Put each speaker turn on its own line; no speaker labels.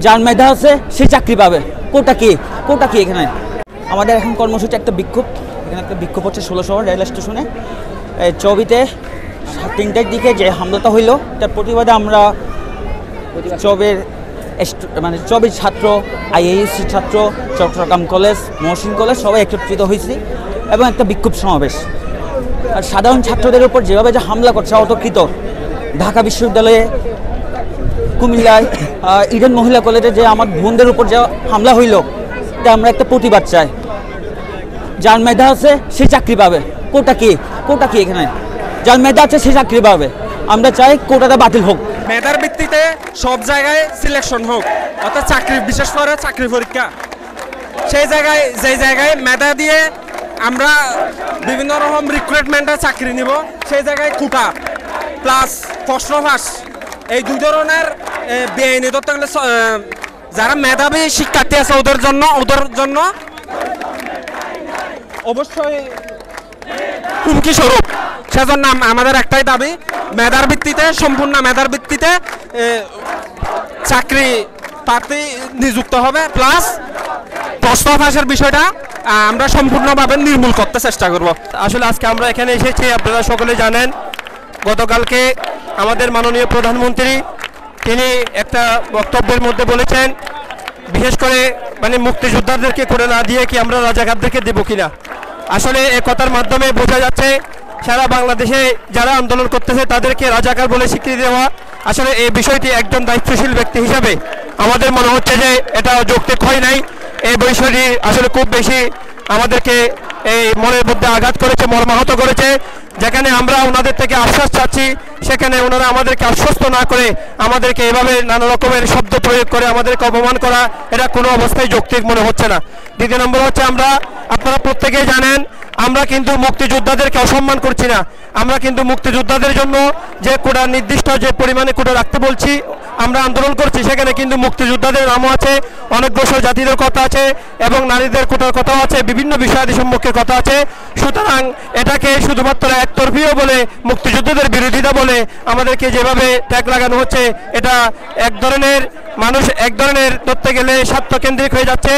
যার মেধা আছে সে চাকরি পাবে। কোটা কি এখানে আমাদের এখন কর্মসূচি একটা বিক্ষোভ, এখানে একটা বিক্ষোভ হচ্ছে 16 শহর রেল স্টেশনে। চবিতে 3টার দিকে যে হামলাটা হইলো তার প্রতিবাদে আমরা চবের ছাত্র, আইএইচসি ছাত্র, চট্টগ্রাম কলেজ, মহসিন কলেজ সবাই একত্রিত হয়েছি এবং একটা বিক্ষোভ সমাবেশ। আর সাধারণ ছাত্রদের উপর যেভাবে যে হামলা করছে অতর্কিত, ঢাকা বিশ্ববিদ্যালয়ে, কুমিল্লায়, ইডেন মহিলা কলেজে যে আমার বোনদের উপর যে হামলা হইল, তা আমরা একটা প্রতিবাদ চাই। যার মেধা আছে সে চাকরি পাবে। কোটা কি এখানে যার মেধা আছে সে চাকরি পাবে। আমরা চাই কোটাটা বাতিল হোক।
মেধার ভিত্তিতে সব জায়গায় সিলেকশন হোক, অর্থাৎ চাকরি, বিশেষ করে চাকরি পরীক্ষা, সেই জায়গায় যেই জায়গায় মেধা দিয়ে আমরা বিভিন্ন রকম রিক্রুটমেন্টের চাকরি নিব, সেই জায়গায় কোটা প্লাস প্রশ্ন ফাঁস, এই দুই ধরনের বেআইনি ধরতে গেলে যারা মেধাবী শিক্ষার্থী আছে ওদের জন্য অবশ্যই হুমকি স্বরূপ। সেজন্য আমাদের একটাই দাবি, মেধার ভিত্তিতে, সম্পূর্ণ মেধার ভিত্তিতে চাকরি প্রার্থী নিযুক্ত হবে, প্লাস প্রশ্ন ফাঁসের বিষয়টা আমরা সম্পূর্ণভাবে নির্মূল করতে চেষ্টা করব।
আসলে আজকে আমরা এখানে এসেছি, আপনারা সকলে জানেন, গতকালকে আমাদের মাননীয় প্রধানমন্ত্রী তিনি একটা বক্তব্যের মধ্যে বলেছেন, বিশেষ করে মুক্তিযোদ্ধাদেরকে করে না দিয়ে কি আমরা রাজাকারদেরকে দেবো কিনা। আসলে এ কথার মাধ্যমে বোঝা যাচ্ছে সারা বাংলাদেশে যারা আন্দোলন করতেছে তাদেরকে রাজাকার বলে স্বীকৃতি দেওয়া। আসলে এই বিষয়টি একজন দায়িত্বশীল ব্যক্তি হিসাবে আমাদের মনে হচ্ছে যে এটা যৌক্তিক হয় নাই। এই বিষয়টি আসলে খুব বেশি আমাদেরকে এই মনের মধ্যে আঘাত করেছে, মর্মাহত করেছে। যেখানে আমরা ওনাদের থেকে আশ্বাস চাচ্ছি, সেখানে ওনারা আমাদেরকে আশ্বস্ত না করে আমাদেরকে এভাবে নানা রকমের শব্দ প্রয়োগ করে আমাদেরকে অপমান করা, এটা কোনো অবস্থায় যৌক্তিক মনে হচ্ছে না। দ্বিতীয় নম্বর হচ্ছে, আপনারা প্রত্যেকেই জানেন আমরা কিন্তু মুক্তিযোদ্ধাদেরকে অসম্মান করছি না। আমরা কিন্তু মুক্তিযোদ্ধাদের জন্য যে কোটা, নির্দিষ্ট যে পরিমাণে কোটা রাখতে বলছি, আমরা আন্দোলন করছি, সেখানে কিন্তু মুক্তিযোদ্ধাদের নামও আছে, অনগ্রসর জাতিদের কথা আছে এবং নারীদের কোটার কথাও আছে, বিভিন্ন বিষয়াদি সম্মুখে কথা আছে। সুতরাং এটাকে শুধুমাত্র একতরফীয় বলে, মুক্তিযোদ্ধাদের বিরোধিতা বলে আমাদেরকে যেভাবে ট্যাগ লাগানো হচ্ছে, এটা এক ধরনের ধরতে গেলে স্বার্থকেন্দ্রিক হয়ে যাচ্ছে।